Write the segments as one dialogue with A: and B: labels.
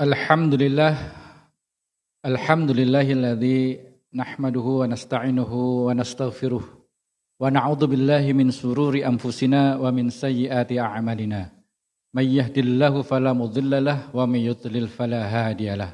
A: Alhamdulillah, alhamdulillahilladzi nahmaduhu wa nasta'inuhu wa nastaghfiruh wa na'udzu billahi min sururi anfusina wa min sayyiati a'malina. May yahdihillahu fala mudhillalah wa may yudlil fala hadiyalah.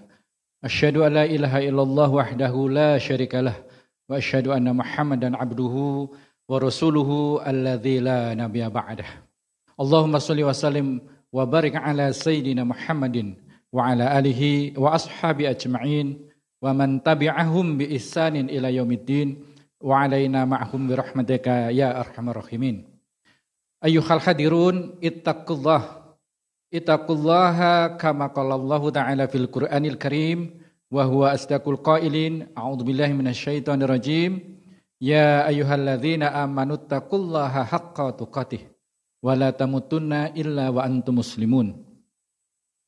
A: Asyhadu an la ilaha illallah wahdahu la syarikalah wa asyhadu anna Muhammadan abduhu wa rasuluhu alladzi la nabiyya ba'dah. Allahumma shalli wa sallim wa barik ala sayyidina Muhammadin wa ala alihi wa ashabi ajma'in wa man tabi'ahum bi ihsanin ila yaumiddin wa alaina ma'hum bi rahmatika ya arhamar rahimin. Ayyuhal hadirun ittaqullaha kama qala Allah ta'ala fil Qur'anil Karim wa huwa asdaqul qailin a'udzu billahi minasyaitonir rajim ya ayyuhalladzina amanu ittaqullaha haqqa tuqatih wa la tamutunna illa wa antum muslimun.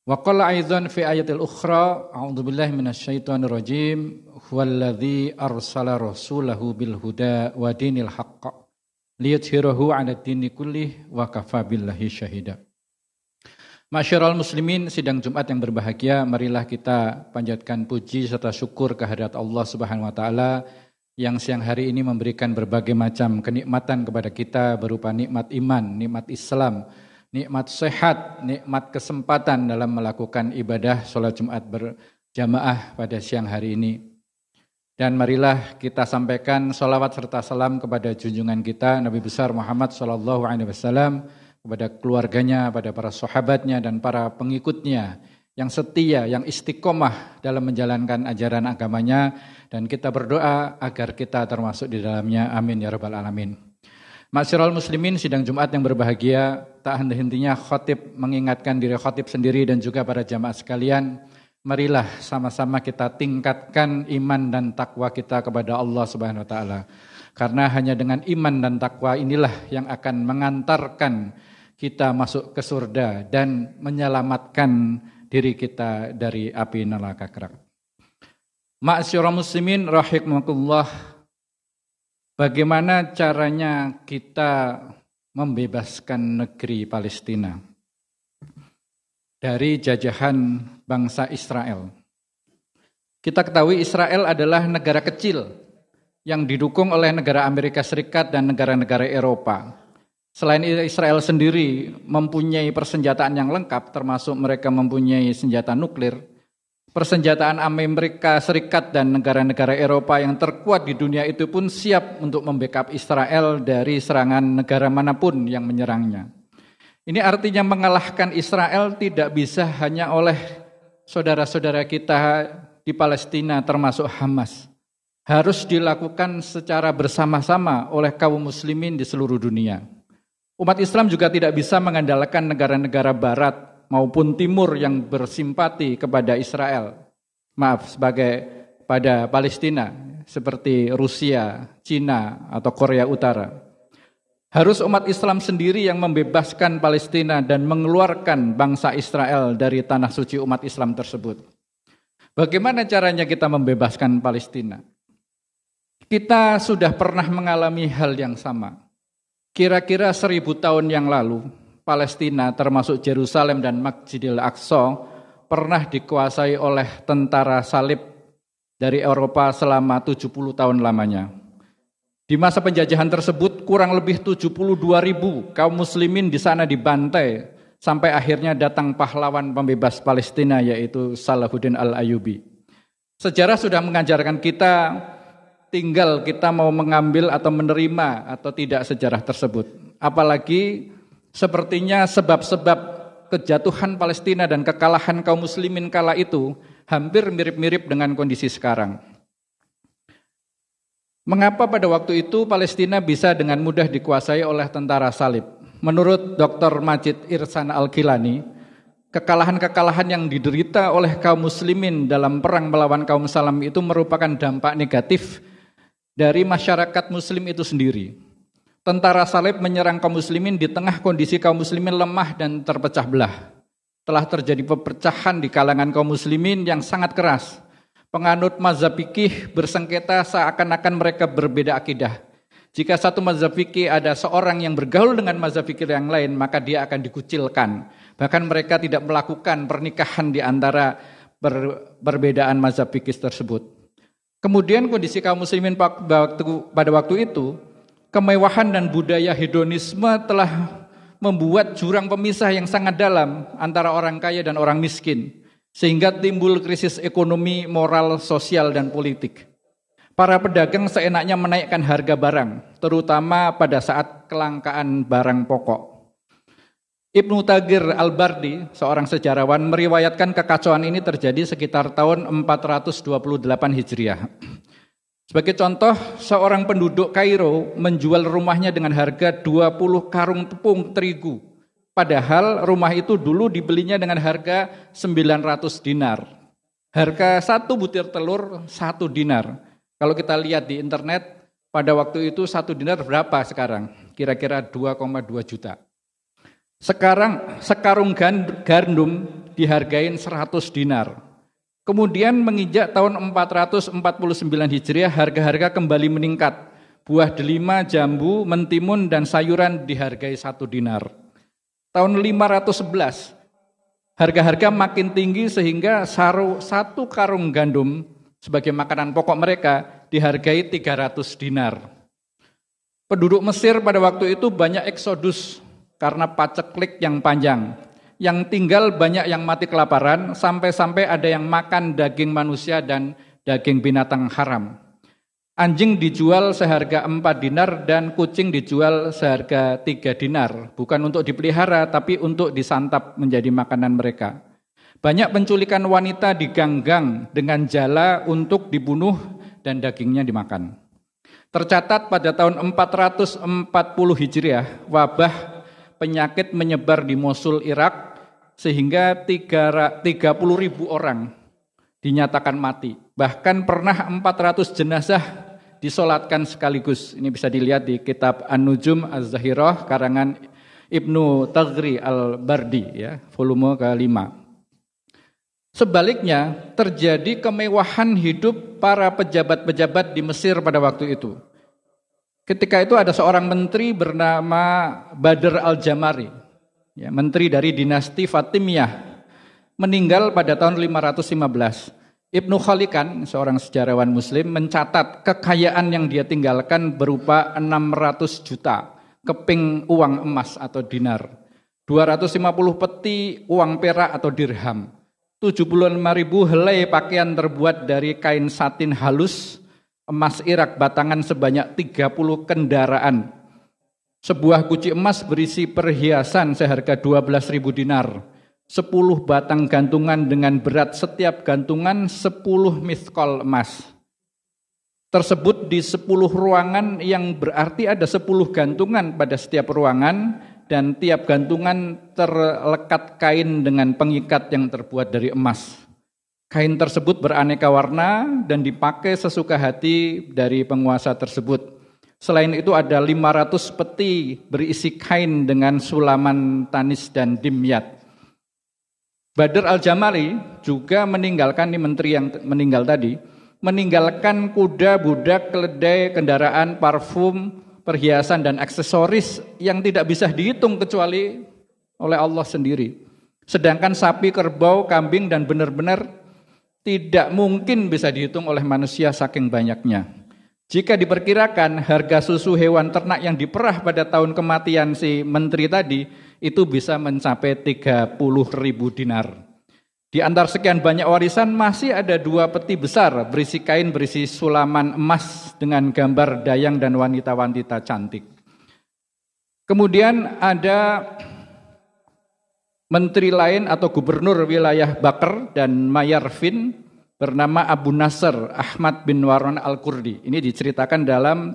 A: Wa qala aidzan fi ayatil ukhra a'udzu billahi minasyaitonir rajim huwallazi arsala rasulahu bil huda wa dinil haqq liyudhhirahu 'ala dini kullih wa kafa billahi syahida. Masyarul muslimin, sidang Jumat yang berbahagia, marilah kita panjatkan puji serta syukur kehadirat Allah Subhanahu wa taala yang siang hari ini memberikan berbagai macam kenikmatan kepada kita berupa nikmat iman, nikmat Islam, nikmat sehat, nikmat kesempatan dalam melakukan ibadah sholat Jumat berjamaah pada siang hari ini. Dan marilah kita sampaikan sholawat serta salam kepada junjungan kita Nabi besar Muhammad SAW, kepada keluarganya, pada para sahabatnya dan para pengikutnya yang setia, yang istiqomah dalam menjalankan ajaran agamanya, dan kita berdoa agar kita termasuk di dalamnya. Amin ya rabbal alamin. Masyarul muslimin, sidang Jumat yang berbahagia, tak henti-hentinya khatib mengingatkan diri khatib sendiri dan juga para jamaah sekalian, marilah sama-sama kita tingkatkan iman dan takwa kita kepada Allah Subhanahu wa taala. Karena hanya dengan iman dan takwa inilah yang akan mengantarkan kita masuk ke surga dan menyelamatkan diri kita dari api neraka kerak. Masyarul muslimin rahimakumullah. Bagaimana caranya kita membebaskan negeri Palestina dari jajahan bangsa Israel? Kita ketahui Israel adalah negara kecil yang didukung oleh negara Amerika Serikat dan negara-negara Eropa. Selain Israel sendiri mempunyai persenjataan yang lengkap, termasuk mereka mempunyai senjata nuklir, persenjataan Amerika Serikat dan negara-negara Eropa yang terkuat di dunia itu pun siap untuk membackup Israel dari serangan negara manapun yang menyerangnya. Ini artinya mengalahkan Israel tidak bisa hanya oleh saudara-saudara kita di Palestina termasuk Hamas. Harus dilakukan secara bersama-sama oleh kaum muslimin di seluruh dunia. Umat Islam juga tidak bisa mengandalkan negara-negara barat maupun timur yang bersimpati kepada Israel, sebagai pada Palestina, seperti Rusia, Cina, atau Korea Utara. Harus umat Islam sendiri yang membebaskan Palestina dan mengeluarkan bangsa Israel dari tanah suci umat Islam tersebut. Bagaimana caranya kita membebaskan Palestina? Kita sudah pernah mengalami hal yang sama. Kira-kira 1000 tahun yang lalu, Palestina termasuk Yerusalem dan Masjidil Aqsa pernah dikuasai oleh tentara salib dari Eropa selama 70 tahun lamanya. Di masa penjajahan tersebut kurang lebih 72.000 kaum muslimin di sana dibantai sampai akhirnya datang pahlawan pembebas Palestina yaitu Salahuddin Al-Ayyubi. Sejarah sudah mengajarkan kita, tinggal kita mau mengambil atau menerima atau tidak sejarah tersebut. Apalagi sepertinya sebab-sebab kejatuhan Palestina dan kekalahan kaum muslimin kala itu hampir mirip-mirip dengan kondisi sekarang. Mengapa pada waktu itu Palestina bisa dengan mudah dikuasai oleh tentara salib? Menurut Dr. Majid Ihsan Al-Gilani, kekalahan-kekalahan yang diderita oleh kaum muslimin dalam perang melawan kaum Salam itu merupakan dampak negatif dari masyarakat muslim itu sendiri. Tentara salib menyerang kaum muslimin di tengah kondisi kaum muslimin lemah dan terpecah belah. Telah terjadi perpecahan di kalangan kaum muslimin yang sangat keras. Penganut mazhab fikih bersengketa seakan-akan mereka berbeda akidah. Jika satu mazhab fikih ada seorang yang bergaul dengan mazhab fikih yang lain, maka dia akan dikucilkan. Bahkan mereka tidak melakukan pernikahan di antara perbedaan mazhab fikih tersebut. Kemudian kondisi kaum muslimin pada waktu itu, kemewahan dan budaya hedonisme telah membuat jurang pemisah yang sangat dalam antara orang kaya dan orang miskin, sehingga timbul krisis ekonomi, moral, sosial, dan politik. Para pedagang seenaknya menaikkan harga barang, terutama pada saat kelangkaan barang pokok. Ibnu Tagir Al-Bardi, seorang sejarawan, meriwayatkan kekacauan ini terjadi sekitar tahun 428 Hijriah. Sebagai contoh, seorang penduduk Kairo menjual rumahnya dengan harga 20 karung tepung terigu. Padahal rumah itu dulu dibelinya dengan harga 900 dinar. Harga satu butir telur 1 dinar. Kalau kita lihat di internet, pada waktu itu 1 dinar berapa sekarang? Kira-kira 2,2 juta. Sekarang sekarung gandum dihargain 100 dinar. Kemudian menginjak tahun 449 Hijriah, harga-harga kembali meningkat. Buah delima, jambu, mentimun, dan sayuran dihargai 1 dinar. Tahun 511, harga-harga makin tinggi sehingga 1 karung gandum sebagai makanan pokok mereka dihargai 300 dinar. Penduduk Mesir pada waktu itu banyak eksodus karena paceklik yang panjang. Yang tinggal banyak yang mati kelaparan, sampai-sampai ada yang makan daging manusia dan daging binatang haram. Anjing dijual seharga 4 dinar dan kucing dijual seharga 3 dinar. Bukan untuk dipelihara, tapi untuk disantap menjadi makanan mereka. Banyak penculikan wanita diganggang dengan jala untuk dibunuh dan dagingnya dimakan. Tercatat pada tahun 440 Hijriah, wabah penyakit menyebar di Mosul, Irak, sehingga 30.000 orang dinyatakan mati. Bahkan pernah 400 jenazah disolatkan sekaligus. Ini bisa dilihat di kitab An-Nujum Az-Zahirah karangan Ibnu Tagri Al-Bardi, ya, volume ke-5. Sebaliknya, terjadi kemewahan hidup para pejabat-pejabat di Mesir pada waktu itu. Ketika itu ada seorang menteri bernama Badr Al-Jamari, ya, menteri dari dinasti Fatimiyah, meninggal pada tahun 515. Ibnu Khalikan, seorang sejarawan muslim, mencatat kekayaan yang dia tinggalkan berupa 600 juta keping uang emas atau dinar, 250 peti uang perak atau dirham, 75.000 helai pakaian terbuat dari kain satin halus, emas Irak batangan sebanyak 30 kendaraan, sebuah guci emas berisi perhiasan seharga 12.000 dinar, 10 batang gantungan dengan berat setiap gantungan 10 miskol emas. Tersebut di 10 ruangan yang berarti ada 10 gantungan pada setiap ruangan, dan tiap gantungan terlekat kain dengan pengikat yang terbuat dari emas. Kain tersebut beraneka warna dan dipakai sesuka hati dari penguasa tersebut. Selain itu ada 500 peti berisi kain dengan sulaman tanis dan dimyat. Badr Al-Jamari juga meninggalkan, ini menteri yang meninggal tadi, meninggalkan kuda, budak, keledai, kendaraan, parfum, perhiasan dan aksesoris yang tidak bisa dihitung kecuali oleh Allah sendiri. Sedangkan sapi, kerbau, kambing dan benar-benar tidak mungkin bisa dihitung oleh manusia saking banyaknya. Jika diperkirakan harga susu hewan ternak yang diperah pada tahun kematian si menteri tadi itu bisa mencapai 30.000 dinar. Di antara sekian banyak warisan masih ada 2 peti besar berisi kain berisi sulaman emas dengan gambar dayang dan wanita-wanita cantik. Kemudian ada menteri lain atau gubernur wilayah Bakr dan Mayarvin bernama Abu Nasr Ahmad bin Warwan Al-Kurdi. Ini diceritakan dalam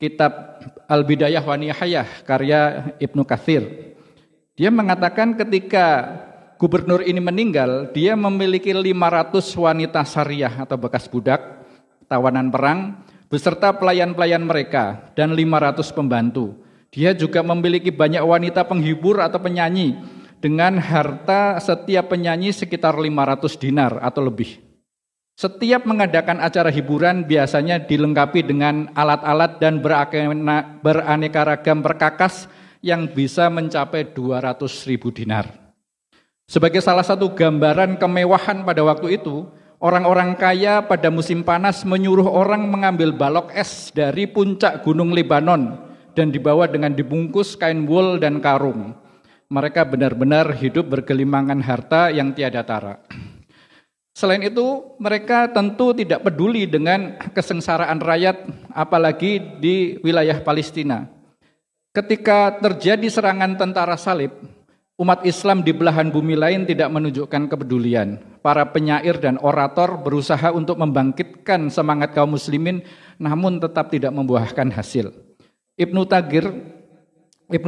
A: kitab Al-Bidayah wa Nihayah karya Ibnu Katsir. Dia mengatakan ketika gubernur ini meninggal, dia memiliki 500 wanita syariah atau bekas budak, tawanan perang, beserta pelayan-pelayan mereka, dan 500 pembantu. Dia juga memiliki banyak wanita penghibur atau penyanyi, dengan harta setiap penyanyi sekitar 500 dinar atau lebih. Setiap mengadakan acara hiburan biasanya dilengkapi dengan alat-alat dan beraneka ragam perkakas yang bisa mencapai 200.000 dinar. Sebagai salah satu gambaran kemewahan pada waktu itu, orang-orang kaya pada musim panas menyuruh orang mengambil balok es dari puncak gunung Lebanon dan dibawa dengan dibungkus kain wol dan karung. Mereka benar-benar hidup bergelimangan harta yang tiada tara. Selain itu, mereka tentu tidak peduli dengan kesengsaraan rakyat, apalagi di wilayah Palestina. Ketika terjadi serangan tentara salib, umat Islam di belahan bumi lain tidak menunjukkan kepedulian. Para penyair dan orator berusaha untuk membangkitkan semangat kaum muslimin, namun tetap tidak membuahkan hasil. Ibnu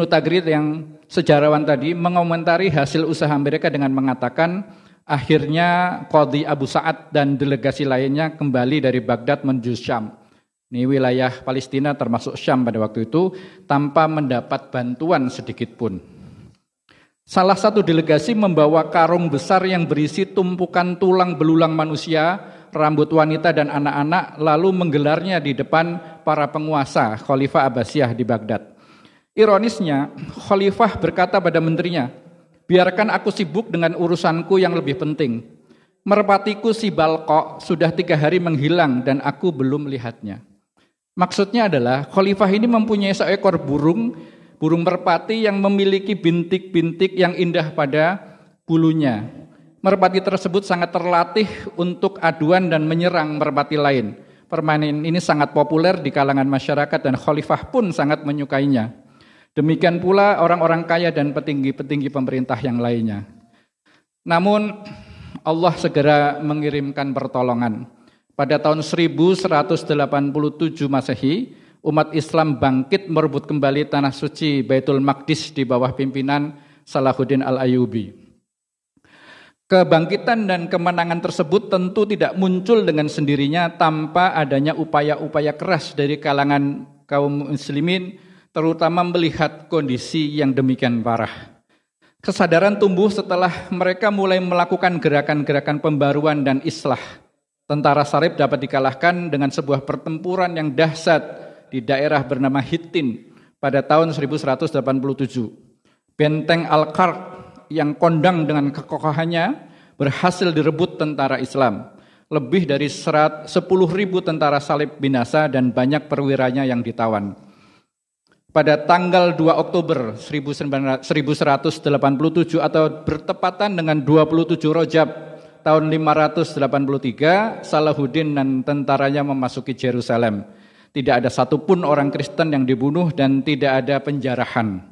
A: Tagrir yang sejarawan tadi mengomentari hasil usaha mereka dengan mengatakan, akhirnya Qadhi Abu Sa'ad dan delegasi lainnya kembali dari Baghdad menuju Syam. Ini wilayah Palestina termasuk Syam pada waktu itu, tanpa mendapat bantuan sedikit pun. Salah satu delegasi membawa karung besar yang berisi tumpukan tulang belulang manusia, rambut wanita dan anak-anak, lalu menggelarnya di depan para penguasa Khalifah Abbasiyah di Baghdad. Ironisnya, Khalifah berkata pada menterinya, biarkan aku sibuk dengan urusanku yang lebih penting. Merpatiku si Balqa sudah 3 hari menghilang dan aku belum melihatnya. Maksudnya adalah Khalifah ini mempunyai seekor burung merpati yang memiliki bintik-bintik yang indah pada bulunya. Merpati tersebut sangat terlatih untuk aduan dan menyerang merpati lain. Permainan ini sangat populer di kalangan masyarakat dan Khalifah pun sangat menyukainya. Demikian pula orang-orang kaya dan petinggi-petinggi pemerintah yang lainnya. Namun Allah segera mengirimkan pertolongan. Pada tahun 1187 Masehi, umat Islam bangkit merebut kembali tanah suci Baitul Maqdis di bawah pimpinan Salahuddin Al-Ayyubi. Kebangkitan dan kemenangan tersebut tentu tidak muncul dengan sendirinya tanpa adanya upaya-upaya keras dari kalangan kaum muslimin, terutama melihat kondisi yang demikian parah. Kesadaran tumbuh setelah mereka mulai melakukan gerakan-gerakan pembaruan dan islah. Tentara salib dapat dikalahkan dengan sebuah pertempuran yang dahsyat di daerah bernama Hittin pada tahun 1187. Benteng Al-Qarq yang kondang dengan kekokohannya berhasil direbut tentara Islam. Lebih dari 10.000 tentara salib binasa dan banyak perwiranya yang ditawan. Pada tanggal 2 Oktober 1187 atau bertepatan dengan 27 Rajab tahun 583, Salahuddin dan tentaranya memasuki Yerusalem. Tidak ada satupun orang Kristen yang dibunuh dan tidak ada penjarahan.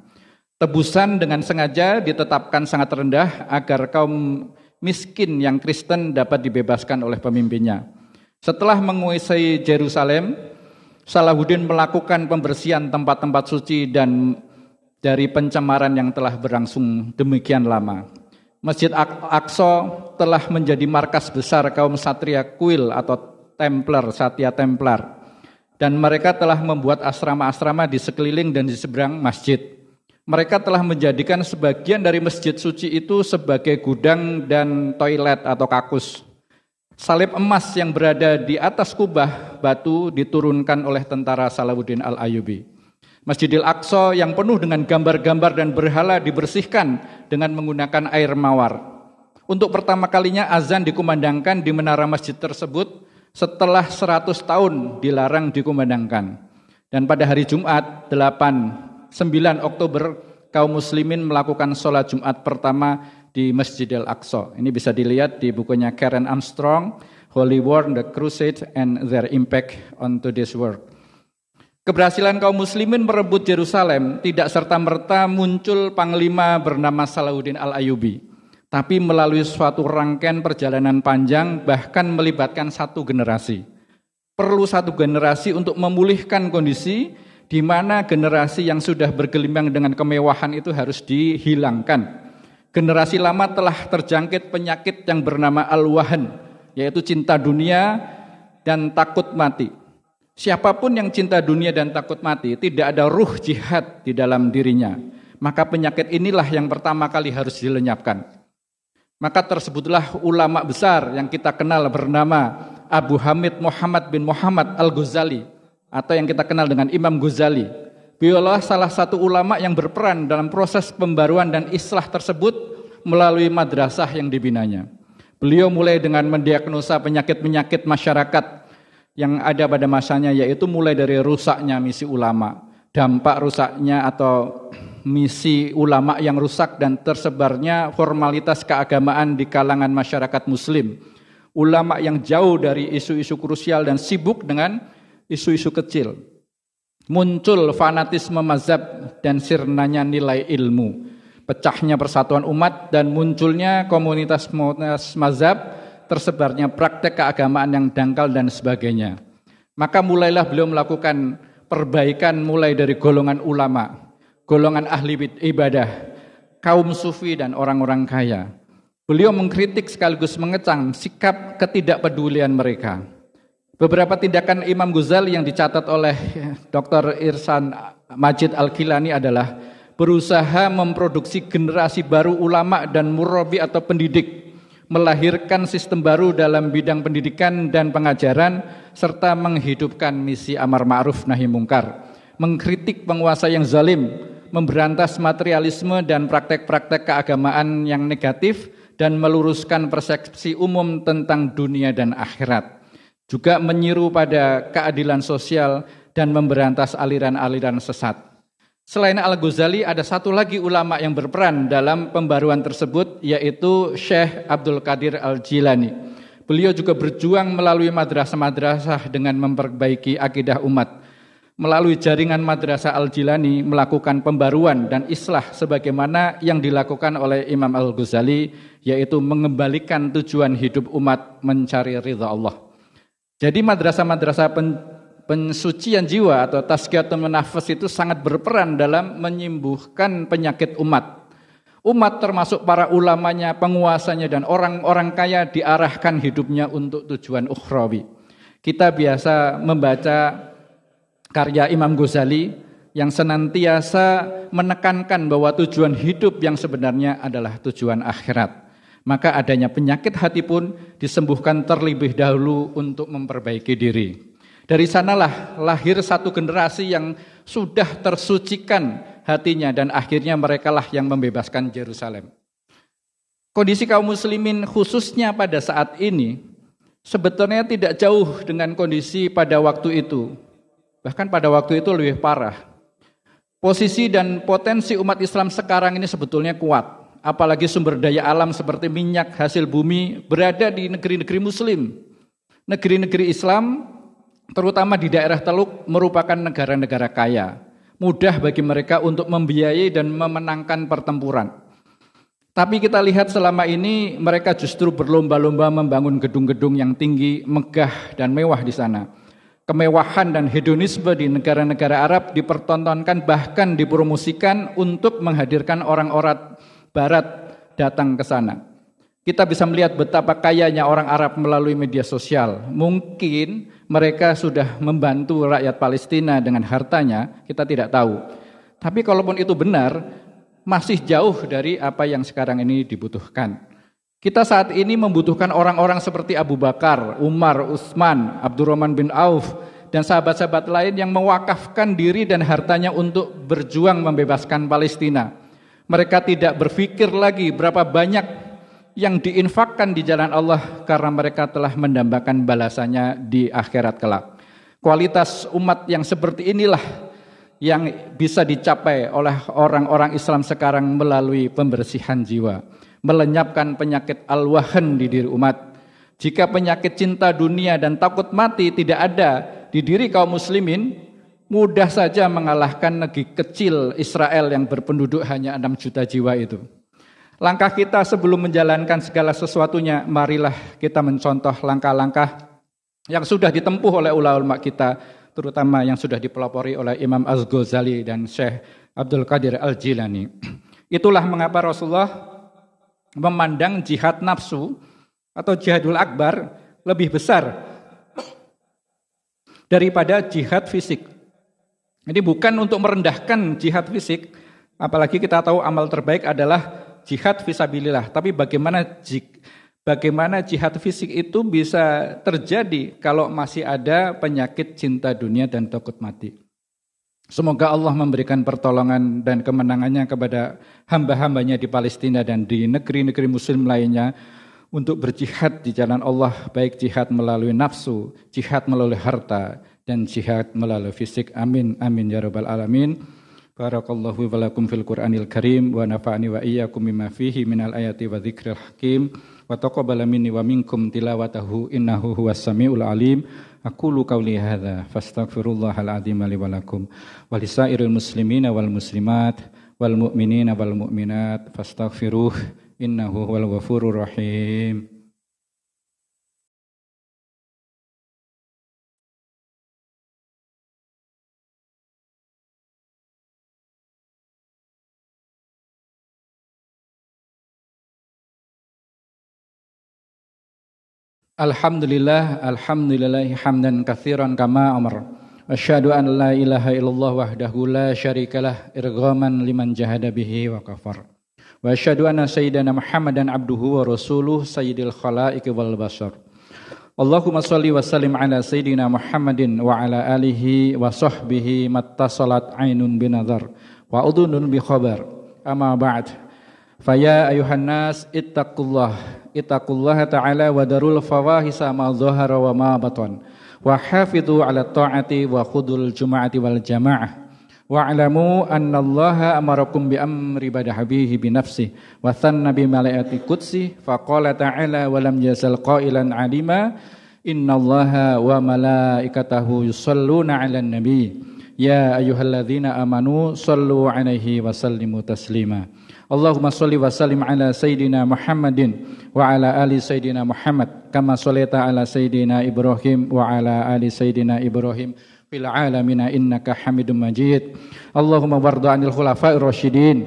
A: Tebusan dengan sengaja ditetapkan sangat rendah agar kaum miskin yang Kristen dapat dibebaskan oleh pemimpinnya. Setelah menguasai Yerusalem, Salahuddin melakukan pembersihan tempat-tempat suci dan dari pencemaran yang telah berlangsung demikian lama. Masjid Aqsa telah menjadi markas besar kaum Satria Kuil atau Templar, Satya Templar. Dan mereka telah membuat asrama-asrama di sekeliling dan di seberang masjid. Mereka telah menjadikan sebagian dari masjid suci itu sebagai gudang dan toilet atau kakus. Salib emas yang berada di atas kubah batu diturunkan oleh tentara Salahuddin Al-Ayyubi. Masjidil Aqsa yang penuh dengan gambar-gambar dan berhala dibersihkan dengan menggunakan air mawar. Untuk pertama kalinya azan dikumandangkan di menara masjid tersebut setelah 100 tahun dilarang dikumandangkan. Dan pada hari Jumat 9 Oktober kaum muslimin melakukan sholat Jumat pertama di Masjidil Aqsa. Ini bisa dilihat di bukunya Karen Armstrong, Holy War, The Crusade and Their Impact on Today's World. Keberhasilan kaum muslimin merebut Yerusalem tidak serta-merta muncul panglima bernama Salahuddin Al-Ayyubi, tapi melalui suatu rangkaian perjalanan panjang bahkan melibatkan satu generasi. Perlu satu generasi untuk memulihkan kondisi di mana generasi yang sudah bergelimang dengan kemewahan itu harus dihilangkan. Generasi lama telah terjangkit penyakit yang bernama al-wahan, yaitu cinta dunia dan takut mati. Siapapun yang cinta dunia dan takut mati, tidak ada ruh jihad di dalam dirinya. Maka penyakit inilah yang pertama kali harus dilenyapkan. Maka tersebutlah ulama besar yang kita kenal bernama Abu Hamid Muhammad bin Muhammad Al-Ghazali, atau yang kita kenal dengan Imam Ghazali. Beliaulah salah satu ulama yang berperan dalam proses pembaruan dan islah tersebut melalui madrasah yang dibinanya. Beliau mulai dengan mendiagnosa penyakit-penyakit masyarakat yang ada pada masanya, yaitu mulai dari rusaknya misi ulama, dampak rusaknya atau misi ulama yang rusak dan tersebarnya formalitas keagamaan di kalangan masyarakat muslim. Ulama yang jauh dari isu-isu krusial dan sibuk dengan isu-isu kecil. Muncul fanatisme mazhab dan sirnanya nilai ilmu. Pecahnya persatuan umat dan munculnya komunitas mazhab, tersebarnya praktek keagamaan yang dangkal dan sebagainya. Maka mulailah beliau melakukan perbaikan mulai dari golongan ulama, golongan ahli ibadah, kaum sufi dan orang-orang kaya. Beliau mengkritik sekaligus mengecam sikap ketidakpedulian mereka. Beberapa tindakan Imam Ghazali yang dicatat oleh Dr. Irsan Majid Al-Gilani adalah berusaha memproduksi generasi baru ulama dan murabbi atau pendidik, melahirkan sistem baru dalam bidang pendidikan dan pengajaran, serta menghidupkan misi amar ma'ruf nahi mungkar, mengkritik penguasa yang zalim, memberantas materialisme dan praktek-praktek keagamaan yang negatif, dan meluruskan persepsi umum tentang dunia dan akhirat. Juga menyeru pada keadilan sosial dan memberantas aliran-aliran sesat. Selain Al-Ghazali, ada satu lagi ulama yang berperan dalam pembaruan tersebut, yaitu Syekh Abdul Qadir Al-Jilani. Beliau juga berjuang melalui madrasah-madrasah dengan memperbaiki akidah umat. Melalui jaringan madrasah Al-Jilani melakukan pembaruan dan islah sebagaimana yang dilakukan oleh Imam Al-Ghazali, yaitu mengembalikan tujuan hidup umat mencari ridha Allah. Jadi madrasah-madrasah pensucian jiwa atau tazkiyatun nafs itu sangat berperan dalam menyembuhkan penyakit umat. Umat termasuk para ulamanya, penguasanya dan orang-orang kaya diarahkan hidupnya untuk tujuan ukhrawi. Kita biasa membaca karya Imam Ghazali yang senantiasa menekankan bahwa tujuan hidup yang sebenarnya adalah tujuan akhirat. Maka adanya penyakit hati pun disembuhkan terlebih dahulu untuk memperbaiki diri. Dari sanalah lahir satu generasi yang sudah tersucikan hatinya dan akhirnya merekalah yang membebaskan Yerusalem. Kondisi kaum muslimin khususnya pada saat ini sebetulnya tidak jauh dengan kondisi pada waktu itu. Bahkan pada waktu itu lebih parah. Posisi dan potensi umat Islam sekarang ini sebetulnya kuat. Apalagi sumber daya alam seperti minyak hasil bumi berada di negeri-negeri muslim. Negeri-negeri Islam, terutama di daerah Teluk, merupakan negara-negara kaya. Mudah bagi mereka untuk membiayai dan memenangkan pertempuran. Tapi kita lihat selama ini mereka justru berlomba-lomba membangun gedung-gedung yang tinggi, megah dan mewah di sana. Kemewahan dan hedonisme di negara-negara Arab dipertontonkan bahkan dipromosikan untuk menghadirkan orang-orang Barat datang ke sana. Kita bisa melihat betapa kayanya orang Arab melalui media sosial. Mungkin mereka sudah membantu rakyat Palestina dengan hartanya, kita tidak tahu. Tapi kalaupun itu benar, masih jauh dari apa yang sekarang ini dibutuhkan. Kita saat ini membutuhkan orang-orang seperti Abu Bakar, Umar, Utsman, Abdurrahman bin Auf, dan sahabat-sahabat lain yang mewakafkan diri dan hartanya untuk berjuang membebaskan Palestina. Mereka tidak berpikir lagi berapa banyak yang diinfakkan di jalan Allah karena mereka telah mendambakan balasannya di akhirat kelak. Kualitas umat yang seperti inilah yang bisa dicapai oleh orang-orang Islam sekarang melalui pembersihan jiwa, melenyapkan penyakit al-wahan di diri umat. Jika penyakit cinta dunia dan takut mati tidak ada di diri kaum muslimin, mudah saja mengalahkan negeri kecil Israel yang berpenduduk hanya 6 juta jiwa itu. Langkah kita sebelum menjalankan segala sesuatunya, marilah kita mencontoh langkah-langkah yang sudah ditempuh oleh ulama kita, terutama yang sudah dipelopori oleh Imam Al-Ghazali dan Syekh Abdul Qadir Al-Jilani. Itulah mengapa Rasulullah memandang jihad nafsu atau jihadul akbar lebih besar daripada jihad fisik. Jadi bukan untuk merendahkan jihad fisik, apalagi kita tahu amal terbaik adalah jihad fisabilillah. Tapi bagaimana jihad fisik itu bisa terjadi kalau masih ada penyakit cinta dunia dan takut mati. Semoga Allah memberikan pertolongan dan kemenangannya kepada hamba-hambanya di Palestina dan di negeri-negeri muslim lainnya untuk berjihad di jalan Allah, baik jihad melalui nafsu, jihad melalui harta, dan jihad melalui fisik. Amin, amin ya rabbal alamin. Barakallahu wa lakum fil Qur'anil Karim wa nafa'ani wa iyyakum bima fihi minal ayati wa dzikril hakim wa taqabbala minni wa minkum tilawatahu innahu huwas samiul alim. Aqulu qawli hadza fastaghfirullahal azim li wa lakum wa lisairil muslimina wal muslimat wal mu'minina wal mu'minat fastaghfiruh innahu huwal ghafurur rahim. Alhamdulillah hamdan katsiran kama amar. Asyhadu an la ilaha illallah wahdahu la syarikalah irghaman liman jahada bihi wa kafar. Wa asyhadu anna sayyidana Muhammadan abduhu wa rasuluh sayyidil khalaiqi wal bashar. Allahumma shalli wa sallim ala sayyidina Muhammadin wa ala alihi wa sahbihi mattasalat ainun binadhar wa udhunun bi khabar. Amma ba'd. Faya ayuhan nas ittaqullaha ta'ala wa darul fawahisa ma dhahara wa ma batan wa hafidhu ala ta'ati wa khudul jum'ati wal jama'ah wa alamu anna allaha amarakum bi amri badahabihi bi nafsi wa thanna bi malaikati qudsi fa qala ta'ala wa lam yazal qailan alima innallaha wa malaikatahu yusalluna 'alan nabi ya ayyuhalladzina amanu sallu 'alaihi wa sallimu taslima. Allahumma sholli wa sallim ala Sayyidina Muhammadin wa ala ali Sayyidina Muhammad kama sholaita ala Sayyidina Ibrahim wa ala ali Sayyidina Ibrahim fil alamina innaka Hamidum Majid. Allahumma warda 'anil khulafa'ir rasyidin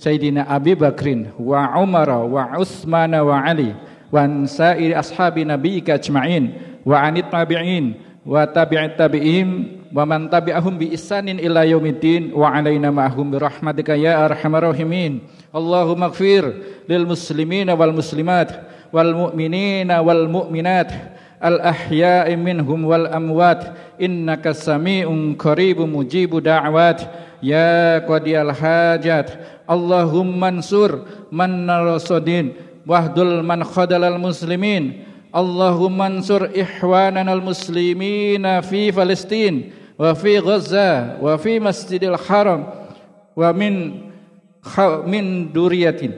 A: Sayyidina Abi Bakrin wa Umar wa Utsman wa Ali wa an sa'iri ashabi nabiyyika ajma'in wa 'anit tabi'in wa tabi'it tabi'in wa man tabi'ahum bi ihsanin ila yaumiddin wa 'alaina ma'hum bi rahmatika ya arhamar rahimin. Allahumma ighfir lil muslimina wal muslimat wal mu'minina wal mu'minat al ahya'i minhum wal amwat innaka sami'un qaribun mujibu da'wat ya qadiyal hajat. Allahumma ansur man naradin wahdul man khadalal muslimin. Allahumma ansur ihwananal muslimina fi Palestin wa fi Gaza wa fi Masjidil Haram wa min duriyatin.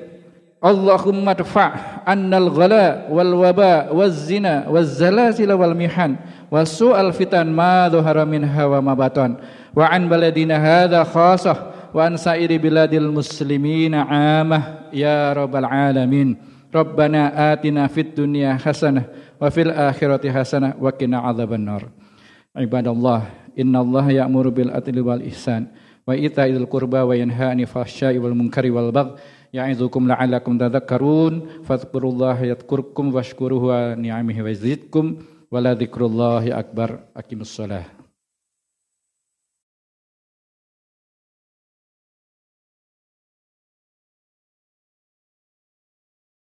A: Allahumma dfa' annal ghala wal waba waz zina waz zalazil wal mihan wa su'al fitan ma dhahara minha wa ma batan wa an baladina hadha khassah wa an sa'iri biladil muslimina 'amah ya rabbal alamin. Rabbana atina fid dunya hasanah wa fil akhirati hasanah wa qina adzabannar. Ibadallah, innallaha ya'muru bil adli wal ihsan wa ita'il qurba wa yanha 'anil fahsya'i wal munkari wal baghi ya'izukum la'allakum tadhakkarun fadhkurullaha yadhkurkum washkuruhu wa ni'amihi wa yazidkum wa la dzikrullahi akbar. Aqimussalah.